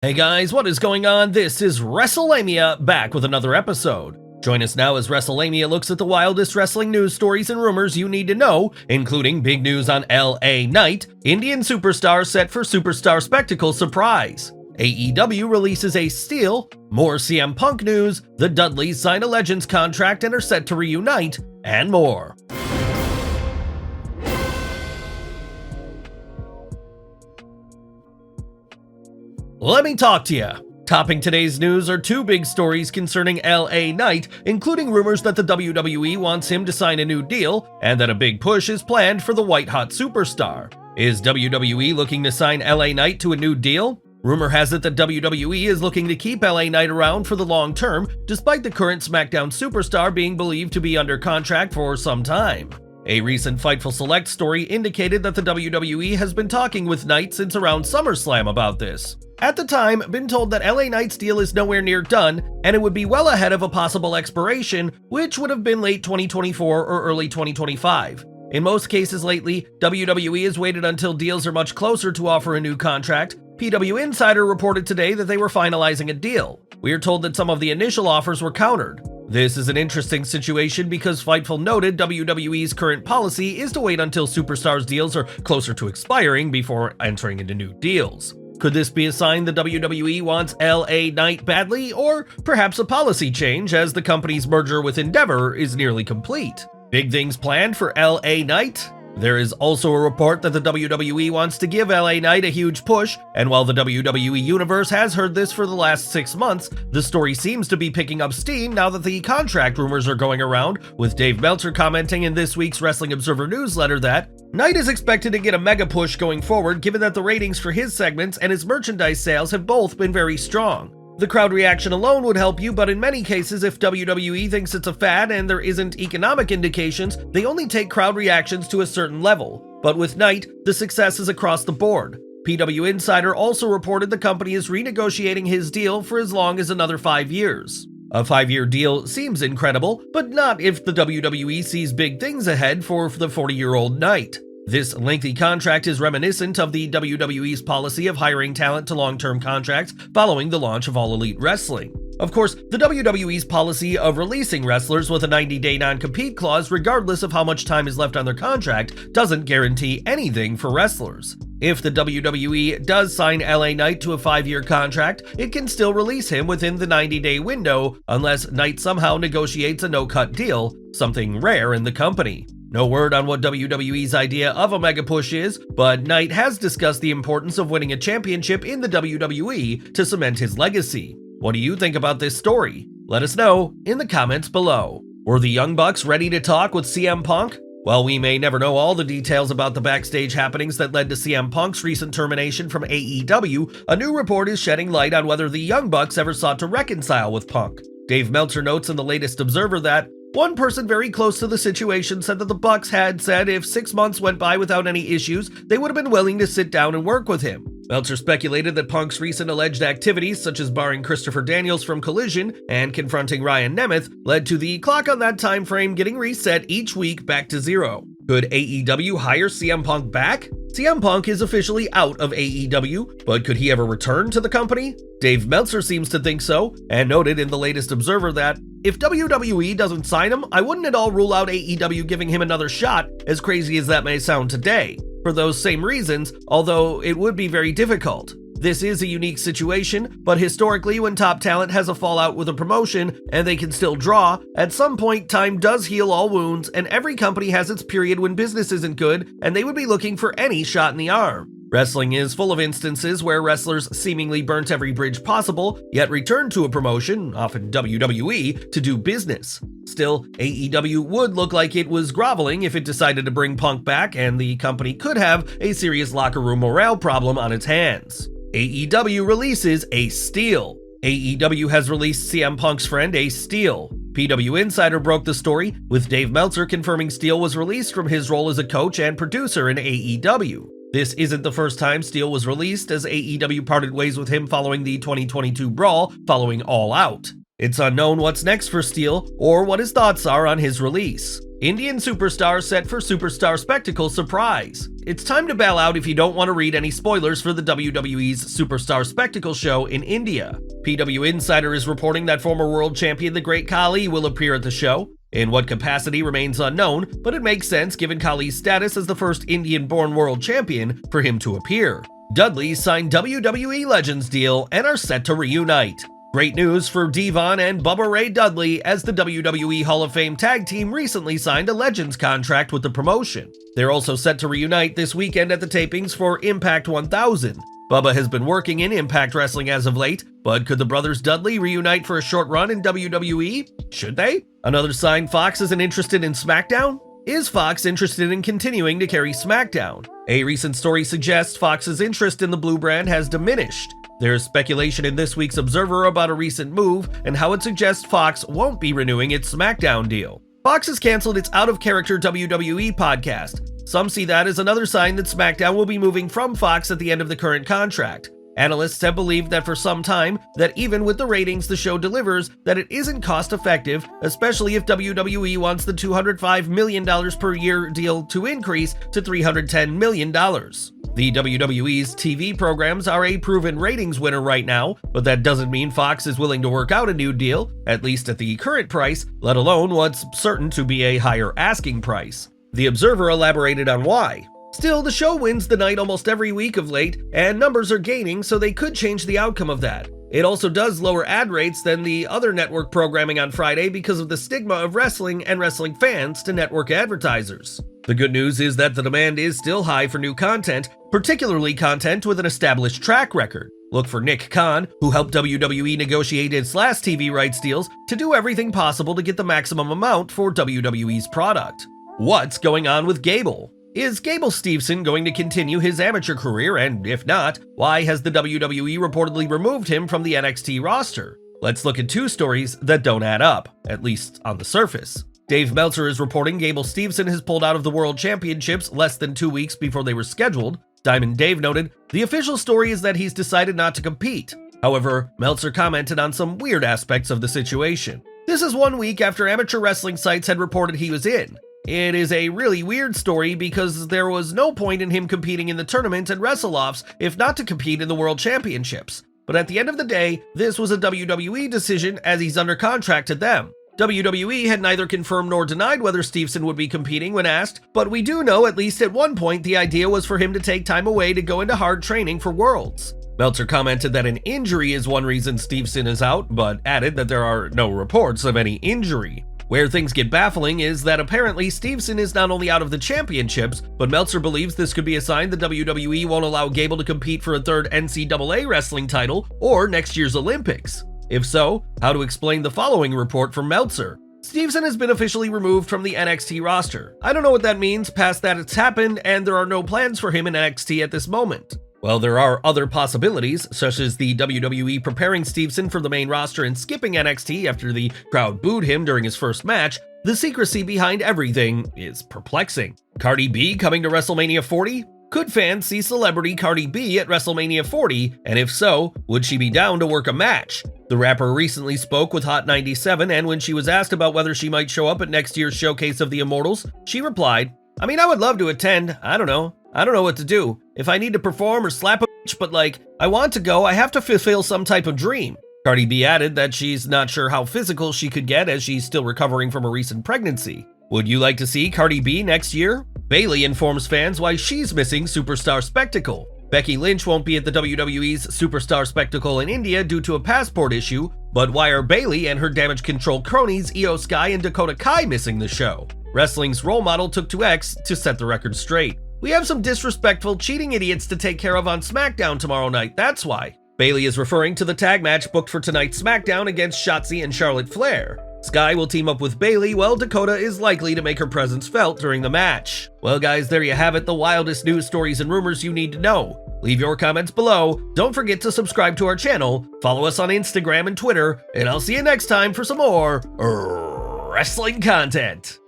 Hey guys, what is going on? This is Wrestlelamia, back with another episode. Join us now as Wrestlelamia looks at the wildest wrestling news stories and rumors you need to know, including big news on LA Knight, Indian superstar set for Superstar Spectacle surprise, AEW releases Ace Steel, more CM Punk news, the Dudleys sign a Legends contract and are set to reunite, and more. Let me talk to ya. Topping today's news are two big stories concerning LA Knight, including rumors that the WWE wants him to sign a new deal, and that a big push is planned for the white-hot superstar. Is WWE looking to sign LA Knight to a new deal? Rumor has it that WWE is looking to keep LA Knight around for the long term, despite the current SmackDown superstar being believed to be under contract for some time. A recent Fightful Select story indicated that the WWE has been talking with Knight since around SummerSlam about this. At the time, been told that LA Knight's deal is nowhere near done, and it would be well ahead of a possible expiration, which would have been late 2024 or early 2025. In most cases lately, WWE has waited until deals are much closer to offer a new contract. PW Insider reported today that they were finalizing a deal. We are told that some of the initial offers were countered. This is an interesting situation because Fightful noted WWE's current policy is to wait until superstars' deals are closer to expiring before entering into new deals. Could this be a sign the WWE wants LA Knight badly, or perhaps a policy change as the company's merger with Endeavor is nearly complete? Big things planned for LA Knight? There is also a report that the WWE wants to give LA Knight a huge push, and while the WWE Universe has heard this for the last 6 months, the story seems to be picking up steam now that the contract rumors are going around, with Dave Meltzer commenting in this week's Wrestling Observer newsletter that Knight is expected to get a mega push going forward given that the ratings for his segments and his merchandise sales have both been very strong. The crowd reaction alone would help you, but in many cases, if WWE thinks it's a fad and there isn't economic indications, they only take crowd reactions to a certain level. But with Knight, the success is across the board. PW Insider also reported the company is renegotiating his deal for as long as another 5 years. A 5-year deal seems incredible, but not if the WWE sees big things ahead for the 40-year-old Knight. This lengthy contract is reminiscent of the WWE's policy of hiring talent to long-term contracts following the launch of All Elite Wrestling. Of course, the WWE's policy of releasing wrestlers with a 90-day non-compete clause regardless of how much time is left on their contract doesn't guarantee anything for wrestlers. If the WWE does sign LA Knight to a 5-year contract, it can still release him within the 90-day window unless Knight somehow negotiates a no-cut deal, something rare in the company. No word on what WWE's idea of a mega push is, but Knight has discussed the importance of winning a championship in the WWE to cement his legacy. What do you think about this story? Let us know in the comments below. Were the Young Bucks ready to talk with CM Punk? While we may never know all the details about the backstage happenings that led to CM Punk's recent termination from AEW, a new report is shedding light on whether the Young Bucks ever sought to reconcile with Punk. Dave Meltzer notes in the latest Observer that one person very close to the situation said that the Bucks had said if 6 months went by without any issues, they would have been willing to sit down and work with him. Meltzer speculated that Punk's recent alleged activities, such as barring Christopher Daniels from Collision and confronting Ryan Nemeth, led to the clock on that time frame getting reset each week back to zero. Could AEW hire CM Punk back? CM Punk is officially out of AEW, but could he ever return to the company? Dave Meltzer seems to think so, and noted in the latest Observer that if WWE doesn't sign him, I wouldn't at all rule out AEW giving him another shot, as crazy as that may sound today. For those same reasons, although it would be very difficult. This is a unique situation, but historically when top talent has a fallout with a promotion and they can still draw, at some point time does heal all wounds and every company has its period when business isn't good and they would be looking for any shot in the arm. Wrestling is full of instances where wrestlers seemingly burnt every bridge possible, yet returned to a promotion, often WWE, to do business. Still, AEW would look like it was groveling if it decided to bring Punk back, and the company could have a serious locker room morale problem on its hands. AEW releases Ace Steel. AEW has released CM Punk's friend Ace Steel. PW Insider broke the story, with Dave Meltzer confirming Steel was released from his role as a coach and producer in AEW. This isn't the first time Steel was released, as AEW parted ways with him following the 2022 brawl following All Out. It's unknown what's next for Steel or what his thoughts are on his release. Indian superstar set for Superstar Spectacle surprise. It's time to bail out if you don't want to read any spoilers for the WWE's Superstar Spectacle show in India. PW Insider is reporting that former world champion the Great Khali will appear at the show. In what capacity remains unknown, but it makes sense given Khali's status as the first Indian-born world champion for him to appear. Dudleys signed WWE Legends deal and are set to reunite. Great news for Devon and Bubba Ray Dudley, as the WWE Hall of Fame tag team recently signed a Legends contract with the promotion. They're also set to reunite this weekend at the tapings for Impact 1000. Bubba has been working in Impact Wrestling as of late, but could the brothers Dudley reunite for a short run in WWE? Should they? Another sign: Fox isn't interested in SmackDown? Is Fox interested in continuing to carry SmackDown? A recent story suggests Fox's interest in the blue brand has diminished. There's speculation in this week's Observer about a recent move and how it suggests Fox won't be renewing its SmackDown deal. Fox has canceled its out-of-character WWE podcast. Some see that as another sign that SmackDown will be moving from Fox at the end of the current contract. Analysts have believed that for some time, that even with the ratings the show delivers, that it isn't cost-effective, especially if WWE wants the $205 million per year deal to increase to $310 million. The WWE's TV programs are a proven ratings winner right now, but that doesn't mean Fox is willing to work out a new deal, at least at the current price, let alone what's certain to be a higher asking price. The Observer elaborated on why. Still, the show wins the night almost every week of late, and numbers are gaining, so they could change the outcome of that. It also does lower ad rates than the other network programming on Friday because of the stigma of wrestling and wrestling fans to network advertisers. The good news is that the demand is still high for new content, particularly content with an established track record. Look for Nick Khan, who helped WWE negotiate its last TV rights deals, to do everything possible to get the maximum amount for WWE's product. What's going on with Gable? Is Gable Steveson going to continue his amateur career, and if not, why has the WWE reportedly removed him from the NXT roster? Let's look at two stories that don't add up, at least on the surface. Dave Meltzer is reporting Gable Steveson has pulled out of the World Championships less than 2 weeks before they were scheduled. Diamond Dave noted, the official story is that he's decided not to compete. However, Meltzer commented on some weird aspects of the situation. This is 1 week after amateur wrestling sites had reported he was in. It is a really weird story because there was no point in him competing in the tournament and wrestle-offs if not to compete in the World Championships. But at the end of the day, this was a WWE decision as he's under contract to them. WWE had neither confirmed nor denied whether Steveson would be competing when asked, but we do know at least at one point the idea was for him to take time away to go into hard training for Worlds. Meltzer commented that an injury is one reason Steveson is out, but added that there are no reports of any injury. Where things get baffling is that apparently Steveson is not only out of the championships, but Meltzer believes this could be a sign the WWE won't allow Gable to compete for a third NCAA wrestling title or next year's Olympics. If so, how to explain the following report from Meltzer? Steveson has been officially removed from the NXT roster. I don't know what that means, past that it's happened, and there are no plans for him in NXT at this moment. Well, there are other possibilities, such as the WWE preparing Steveson for the main roster and skipping NXT after the crowd booed him during his first match. The secrecy behind everything is perplexing. Cardi B coming to WrestleMania 40? Could fans see celebrity Cardi B at WrestleMania 40, and if so, would she be down to work a match? The rapper recently spoke with Hot 97, and when she was asked about whether she might show up at next year's showcase of the Immortals, she replied, I mean, I would love to attend, I don't know what to do. If I need to perform or slap a bitch, but I want to go, I have to fulfill some type of dream. Cardi B added that she's not sure how physical she could get as she's still recovering from a recent pregnancy. Would you like to see Cardi B next year? Bayley informs fans why she's missing Superstar Spectacle. Becky Lynch won't be at the WWE's Superstar Spectacle in India due to a passport issue, but why are Bayley and her Damage Control cronies Io Sky and Dakota Kai missing the show? Wrestling's role model took to X to set the record straight. We have some disrespectful, cheating idiots to take care of on SmackDown tomorrow night, that's why. Bayley is referring to the tag match booked for tonight's SmackDown against Shotzi and Charlotte Flair. Sky will team up with Bayley, while Dakota is likely to make her presence felt during the match. Well guys, there you have it, the wildest news stories and rumors you need to know. Leave your comments below, don't forget to subscribe to our channel, follow us on Instagram and Twitter, and I'll see you next time for some more wrestling content.